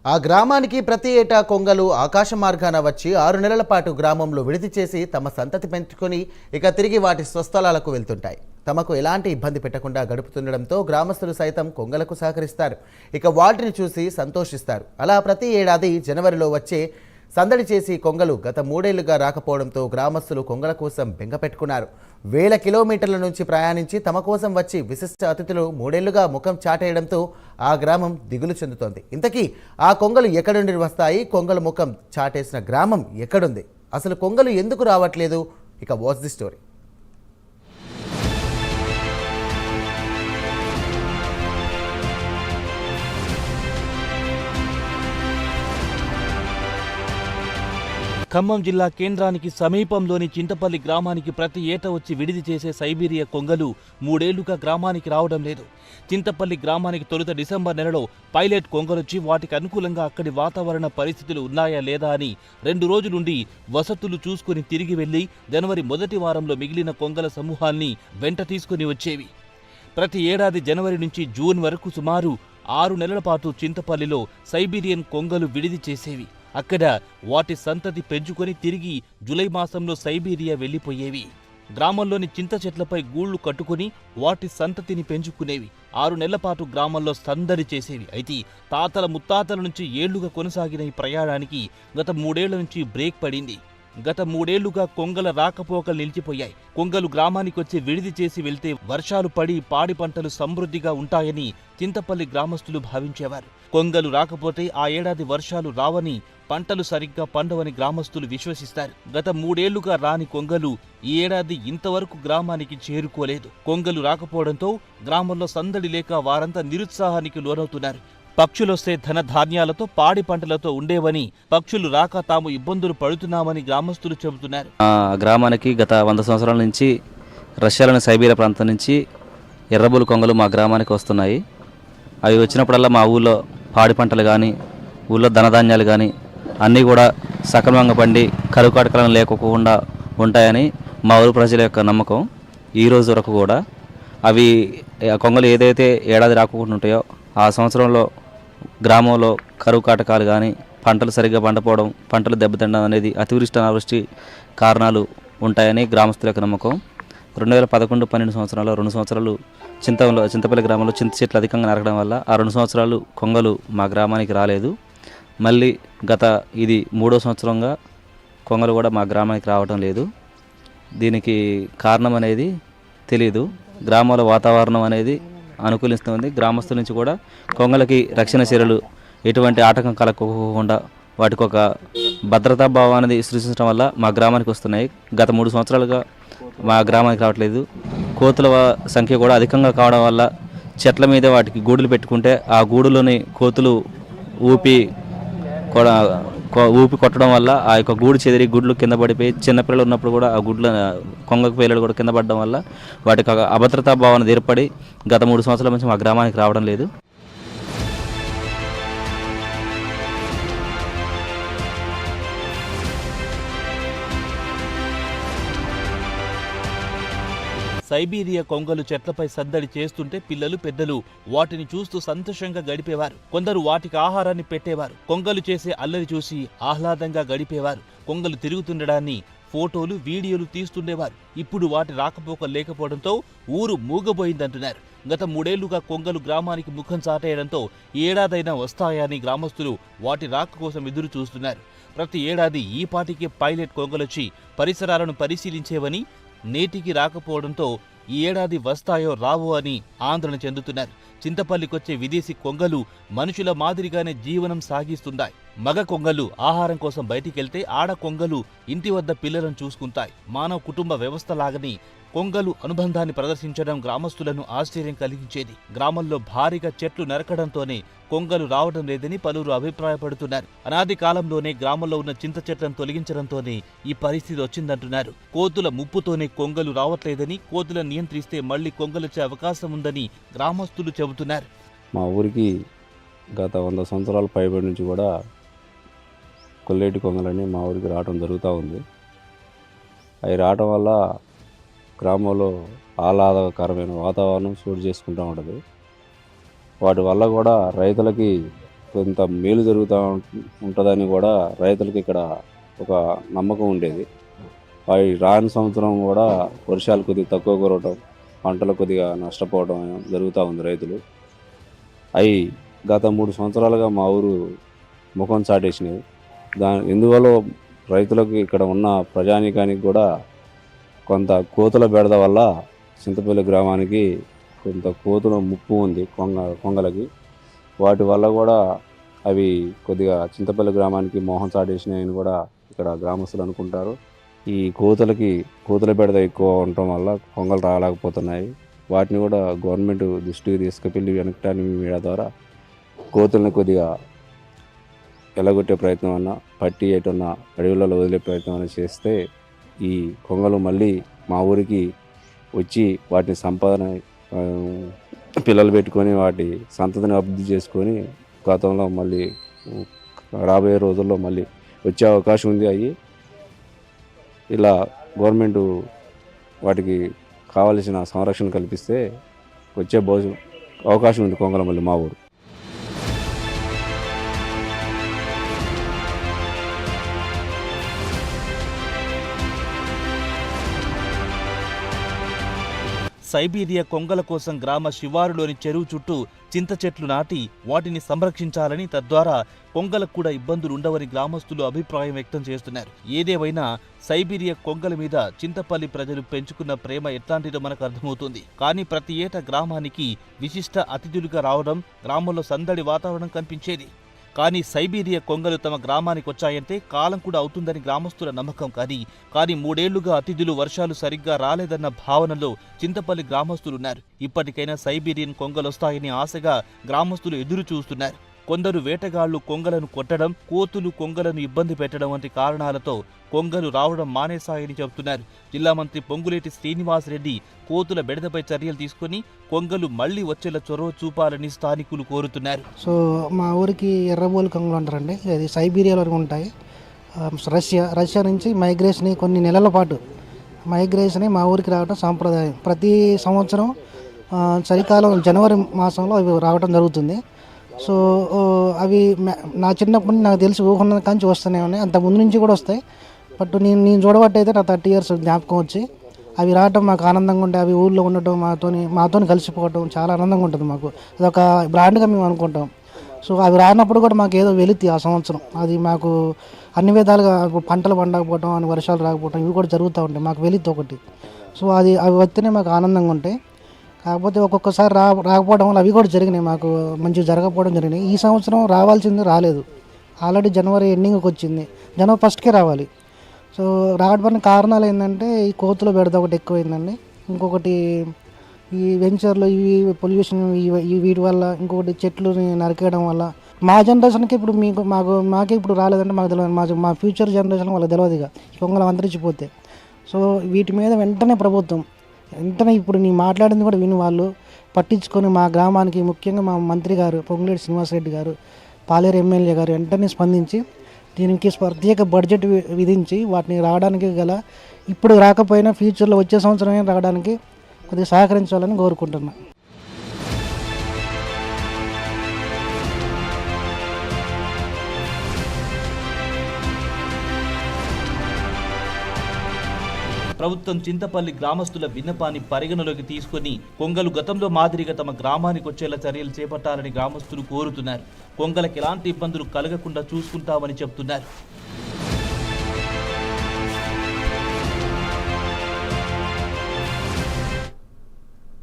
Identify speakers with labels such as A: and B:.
A: ఆ గ్రామానికి ప్రతి ఏటా కొంగలు ఆకాశ మార్గాన వచ్చి 6 నెలల పాటు గ్రామంలో విడిది చేసి తమ సంతతి పెంచుకొని ఇక తిరిగి వాటి స్వస్థలాలకు వెళ్తుంటాయి. తమకు ఎలాంటి ఇబ్బంది పెట్టకుండా గడుపుతుండడంతో గ్రామస్తులు సైతం కొంగలకు సహకరిస్తారు. ఇక వాటిని చూసి సంతోషిస్తారు. అలా ప్రతి ఏడాది జనవరిలో వచ్చే సందడి చేసి కొంగలు గత 3 ఏళ్లుగా రాకపోవడంతో గ్రామస్తులు కొంగల కోసం బెంగ పెట్టుకున్నారు. వేల కిలోమీటర్ల నుంచి ప్రయాణించి తమ కోసం వచ్చి విశిష్ట అతిథులు 3 ఏళ్లుగా ముఖం చాటేయడంతో ఆ గ్రామం దిగులు చెందుతోంది. ఇంతకీ ఆ కొంగలు ఎక్కడి నుండి వస్తాయి? కొంగల ముఖం చాటేసిన గ్రామం ఎక్కడుంది? అసలు కొంగలు ఎందుకు రావట్లేదు? ఇక వాచ్ ది స్టోరీ.
B: ఖమ్మం జిల్లా కేంద్రానికి సమీపంలోని చింతపల్లి గ్రామానికి ప్రతి ఏటా వచ్చి విడిది చేసే సైబీరియా కొంగలు 3 ఏళ్లుగా గ్రామానికి రావడం లేదు. చింతపల్లి గ్రామానికి తొలుత డిసెంబర్ నెలలో పైలట్ కొంగలొచ్చి వాటికి అనుకూలంగా అక్కడి వాతావరణ పరిస్థితులు ఉన్నాయా లేదా అని 2 రోజులుండి వసతులు చూసుకుని తిరిగి వెళ్లి జనవరి మొదటి వారంలో మిగిలిన కొంగల సమూహాల్ని వెంట తీసుకుని వచ్చేవి. ప్రతి ఏడాది జనవరి నుంచి జూన్ వరకు సుమారు 6 నెలల పాటు చింతపల్లిలో సైబీరియన్ కొంగలు విడిది చేసేవి. అక్కడ వాటి సంతతి పెంచుకొని తిరిగి జూలై మాసంలో సైబీరియా వెళ్లిపోయేవి. గ్రామంలోని చింత చెట్లపై గూళ్లు కట్టుకుని వాటి సంతతిని పెంచుకునేవి. 6 నెలల పాటు గ్రామంలో సందడి చేసేవి. అయితే తాతల ముత్తాతల నుంచి ఏళ్లుగా కొనసాగిన ఈ ప్రయాణానికి గత 3 ఏళ్ల నుంచి బ్రేక్ పడింది. గత 3 ఏళ్లుగా కొంగల రాకపోకలు నిలిచిపోయాయి. కొంగలు గ్రామానికి వచ్చి విడిది చేసి వెళ్తే వర్షాలు పడి పాడి పంటలు సమృద్ధిగా ఉంటాయని చింతపల్లి గ్రామస్తులు భావించేవారు. కొంగలు రాకపోతే ఆ ఏడాది వర్షాలు రావని, పంటలు సరిగ్గా పండవని గ్రామస్తులు విశ్వసిస్తారు. గత 3 ఏళ్లుగా రాని కొంగలు ఈ ఏడాది ఇంతవరకు గ్రామానికి చేరుకోలేదు. కొంగలు రాకపోవడంతో గ్రామంలో సందడి లేక వారంతా నిరుత్సాహానికి లోనవుతున్నారు. పక్షులొస్తే ధన ధాన్యాలతో పాడి పంటలతో ఉండేవని, పక్షులు రాక తాము ఇబ్బందులు పడుతున్నామని గ్రామస్తులు చెబుతున్నారు.
C: గ్రామానికి గత 100 సంవత్సరాల నుంచి రష్యాలోని సైబీరియా ప్రాంతం నుంచి ఎర్రబులు కొంగలు మా గ్రామానికి వస్తున్నాయి. అవి వచ్చినప్పుడల్లా మా ఊళ్ళో పాడి పంటలు కానీ, ఊళ్ళో ధనధాన్యాలు కానీ అన్నీ కూడా సక్రమంగా పండి కరువు కాటకాలను లేకోకుండా ఉంటాయని మా ఊరు ప్రజల యొక్క నమ్మకం. ఈ రోజు వరకు కూడా అవి కొంగలు ఏదైతే ఏడాది రాకుండా ఉంటాయో ఆ సంవత్సరంలో గ్రామంలో కరువు కాటకాలు కానీ, పంటలు సరిగ్గా పండపోవడం, పంటలు దెబ్బతినడం అనేది అతివృష్టి అనావృష్టి కారణాలు ఉంటాయని గ్రామస్తుల యొక్క నమ్మకం. 2011-12 సంవత్సరాల్లో 2 సంవత్సరాలు చింతపల్లి గ్రామంలో చింత చెట్లు అధికంగా నరకడం వల్ల ఆ 2 సంవత్సరాలు కొంగలు మా గ్రామానికి రాలేదు. మళ్ళీ ఇది 3వ సంవత్సరంగా కొంగలు కూడా మా గ్రామానికి రావడం లేదు. దీనికి కారణం అనేది తెలీదు. గ్రామాల వాతావరణం అనేది అనుకూలిస్తుంది. గ్రామస్తుల నుంచి కూడా కొంగలకి రక్షణ చర్యలు ఎటువంటి ఆటంకం కలగకుండా వాటికి ఒక భద్రతా భావాన్ని సృష్టించడం వల్ల మా గ్రామానికి వస్తున్నాయి. గత 3 సంవత్సరాలుగా మా గ్రామానికి రావట్లేదు. కోతుల సంఖ్య కూడా అధికంగా కావడం వల్ల చెట్ల మీద వాటికి గూడులు పెట్టుకుంటే ఆ గూడులోని కోతులు ఊపి కొట్టడం వల్ల ఆ యొక్క గూడు చెదిరి గుడ్లు కింద పడిపోయి చిన్నపిల్లలు ఉన్నప్పుడు కూడా ఆ గుడ్ల కొంగకు పిల్లలు కూడా కింద పడడం వల్ల వాటికి అభద్రతా భావన ఏర్పడి గత 3 సంవత్సరాల నుంచి మా గ్రామానికి రావడం లేదు.
B: సైబీరియా కొంగలు చెట్లపై సందడి చేస్తుంటే పిల్లలు పెద్దలు వాటిని చూస్తూ సంతోషంగా గడిపేవారు. కొందరు వాటికి ఆహారాన్ని పెట్టేవారు. కొంగలు చేసే అల్లరి చూసి ఆహ్లాదంగా గడిపేవారు. కొంగలు తిరుగుతుండడాన్ని ఫోటోలు వీడియోలు తీస్తుండేవారు. ఇప్పుడు వాటి రాకపోక లేకపోవడంతో ఊరు మూగబోయిందంటున్నారు. గత 3 ఏళ్లుగా కొంగలు గ్రామానికి ముఖం చాటేయడంతో ఏడాదైనా వస్తాయని గ్రామస్తులు వాటి రాక కోసం ఎదురు చూస్తున్నారు. ప్రతి ఏడాది ఈ పాటికే పైలట్ కొంగలొచ్చి పరిసరాలను పరిశీలించేవని, నేటికి రాకపోవడంతో ఈ ఏడాది వస్తాయో రావో అని ఆందోళన చెందుతున్నారు. చింతపల్లికొచ్చే విదేశీ కొంగలు మనుషుల మాదిరిగానే జీవనం సాగిస్తున్నాయి. మగ కొంగలు ఆహారం కోసం బయటికెళ్తే ఆడ కొంగలు ఇంటి వద్ద పిల్లలను చూసుకుంటాయి. మానవ కుటుంబ వ్యవస్థలాగని కొంగలు అనుబంధాన్ని ప్రదర్శించడం గ్రామస్తులను ఆశ్చర్యం కలిగించేది. గ్రామంలో భారీగా చెట్లు నరకడంతోనే కొంగలు రావడం లేదని పలువురు అభిప్రాయపడుతున్నారు. అనాది కాలంలోనే గ్రామంలో ఉన్న చింత చెట్లను తొలగించడంతోనే ఈ పరిస్థితి వచ్చిందంటున్నారు. కోతుల ముప్పుతోనే కొంగలు రావట్లేదని, కోతులను నియంత్రిస్తే మళ్లీ కొంగలొచ్చే అవకాశం ఉందని గ్రామస్తులు చెబుతున్నారు.
D: మా ఊరికి గత 100 సంవత్సరాల పైబడి నుంచి కూడా కొల్లేటి కొంగలని మా ఊరికి రావడం జరుగుతూ ఉంది. అవి రావడం వల్ల గ్రామంలో ఆహ్లాదకరమైన వాతావరణం చోటు చేసుకుంటూ ఉంటుంది. వాటి వల్ల కూడా రైతులకి కొంత మేలు జరుగుతూ ఉంటుందని కూడా రైతులకి ఇక్కడ ఒక నమ్మకం ఉండేది. అవి రాని సంవత్సరం కూడా వర్షాలు కొద్దిగా తక్కువ కురవటం, పంటలు కొద్దిగా నష్టపోవడం జరుగుతూ ఉంది రైతులు. అవి గత 3 సంవత్సరాలుగా మా ఊరు ముఖం చాటేసినాయి. ఇందువల్ల రైతులకు ఇక్కడ ఉన్న ప్రజానీకానికి కూడా కొంత కోతుల బెడద వల్ల చింతపల్లి గ్రామానికి కొంత కోతుల ముప్పు ఉంది కొంగలకి. వాటి వల్ల కూడా అవి కొద్దిగా చింతపల్లి గ్రామానికి మోహం చాటేసినాయని కూడా ఇక్కడ గ్రామస్తులు అనుకుంటారు. ఈ కోతుల బెడద ఎక్కువ ఉండటం వల్ల కొంగలు రాలేకపోతున్నాయి. వాటిని కూడా గవర్నమెంట్ దృష్టికి తీసుకువెళ్ళి వెనకటానికి మీడియా ద్వారా కోతుల్ని కొద్దిగా ఎలగొట్టే ప్రయత్నం అన్నా, పట్టి ఎటున్న అడవులలో వదిలే ప్రయత్నం అన్నా చేస్తే ఈ కొంగలు మళ్ళీ మా ఊరికి వచ్చి వాటిని సంపాదన పిల్లలు పెట్టుకొని వాటి సంతతిని అభివృద్ధి చేసుకొని గతంలో మళ్ళీ రాబోయే రోజుల్లో మళ్ళీ వచ్చే అవకాశం ఉంది. అవి ఇలా గవర్నమెంట్ వాటికి కావలసిన సంరక్షణ కల్పిస్తే వచ్చే అవకాశం ఉంది కొంగల మళ్ళీ మా ఊరు.
B: సైబీరియా కొంగల కోసం గ్రామ శివారులోని చెరువు చుట్టూ చింత చెట్లు నాటి వాటిని సంరక్షించాలని, తద్వారా కొంగలకు కూడా ఇబ్బందులు ఉండవని గ్రామస్తులు అభిప్రాయం వ్యక్తం చేస్తున్నారు. ఏదేమైనా సైబీరియా కొంగల మీద చింతపల్లి ప్రజలు పెంచుకున్న ప్రేమ ఎట్లాంటిదో మనకు అర్థమవుతుంది. కానీ ప్రతి ఏటా గ్రామానికి విశిష్ట అతిథులుగా రావడం, గ్రామంలో సందడి వాతావరణం కనిపించేది. కానీ సైబీరియా కొంగలు తమ గ్రామానికి వచ్చాయంటే కాలం కూడా అవుతుందని గ్రామస్తుల నమ్మకం. కానీ 3 ఏళ్లుగా అతిథులు వర్షాలు సరిగ్గా రాలేదన్న భావనలో చింతపల్లి గ్రామస్తులున్నారు. ఇప్పటికైనా సైబీరియన్ కొంగలొస్తాయని ఆశగా గ్రామస్తులు ఎదురు చూస్తున్నారు. కొందరు వేటగాళ్లు కొంగలను కొట్టడం, కోతులు కొంగలను ఇబ్బంది పెట్టడం వంటి కారణాలతో కొంగలు రావడం మానేశాయని చెబుతున్నారు. జిల్లా మంత్రి పొంగులేటి శ్రీనివాసరెడ్డి కోతుల బెడదపై చర్యలు తీసుకుని కొంగలు మళ్లీ వచ్చేలా చొరవ చూపాలని స్థానికులు కోరుతున్నారు.
E: సో మా ఊరికి ఎర్రబోలు కొంగలు అంటారండి. అది సైబీరియాలో ఉంటాయి. రష్యా నుంచి మైగ్రేషన్ కొన్ని నెలల పాటు మైగ్రేషన్ మా ఊరికి రావడం సాంప్రదాయం. ప్రతి సంవత్సరం చలికాలం జనవరి మాసంలో అవి రావడం జరుగుతుంది. సో అవి నా చిన్నప్పటి నుంచి నాకు తెలిసి ఊహన్న కాంచి వస్తూనే ఉన్నాయి. అంత ముందు నుంచి కూడా వస్తాయి. బట్ నేను చూడబట్టయితే నా 30 years జ్ఞాపకం వచ్చి అవి రావటం మాకు ఆనందంగా ఉంటే, అవి ఊళ్ళో ఉండటం, మాతోని కలిసిపోవటం చాలా ఆనందంగా ఉంటుంది. మాకు అదొక బ్రాండ్గా మేము అనుకుంటాం. సో అవి రానప్పుడు కూడా మాకు ఏదో వెలితి ఆ సంవత్సరం. అది మాకు అన్ని విధాలుగా పంటలు పండకపోవటం అని, వర్షాలు రాకపోవటం ఇవి కూడా జరుగుతూ ఉంటాయి. మాకు వెలితి ఒకటి. సో అవి వస్తేనే మాకు ఆనందంగా ఉంటాయి. కాకపోతే ఒక్కొక్కసారి రాకపోవడం వల్ల అవి కూడా జరిగినాయి, మాకు మంచిగా జరగకపోవడం జరిగినాయి. ఈ సంవత్సరం రావాల్సింది రాలేదు. ఆల్రెడీ జనవరి ఎండింగ్కి వచ్చింది. జనవరి 1st రావాలి. సో రావడానికి కారణాలు ఏంటంటే ఈ కోతుల బెడద ఒకటి ఎక్కువైందండి. ఇంకొకటి ఈ వెంచర్లు, ఇవి పొల్యూషన్, వీటి వల్ల, ఇంకొకటి చెట్లు నరికేయడం వల్ల. మా జనరేషన్కి ఇప్పుడు మాకే ఇప్పుడు రాలేదంటే మాకు తెలియదు. మా ఫ్యూచర్ జనరేషన్ వాళ్ళకి తెలియదు ఇక ఈ కొంగలు అంతరించిపోతే. సో వీటి మీద వెంటనే ప్రభుత్వం ఇప్పుడు నీ మాట్లాడింది కూడా విని వాళ్ళు పట్టించుకొని మా గ్రామానికి, ముఖ్యంగా మా మంత్రి గారు పొంగులేటి శ్రీనివాసరెడ్డి గారు, పాలేరు ఎమ్మెల్యే గారు వెంటనే స్పందించి దీనికి ప్రత్యేక బడ్జెట్ విధించి వాటిని రావడానికి గల, ఇప్పుడు రాకపోయినా ఫ్యూచర్లో వచ్చే సంవత్సరమే రావడానికి కొద్దిగా సహకరించాలని కోరుకుంటున్నాను.
B: ప్రభుత్వం చింతపల్లి గ్రామస్తుల విన్నపాన్ని పరిగణలోకి తీసుకుని కొంగలు గతంలో మాదిరిగా తమ గ్రామానికి వచ్చేలా చర్యలు చేపట్టాలని గ్రామస్తులు కోరుతున్నారు. కొంగలకు ఎలాంటి ఇబ్బందులు కలగకుండా చూసుకుంటామని చెబుతున్నారు.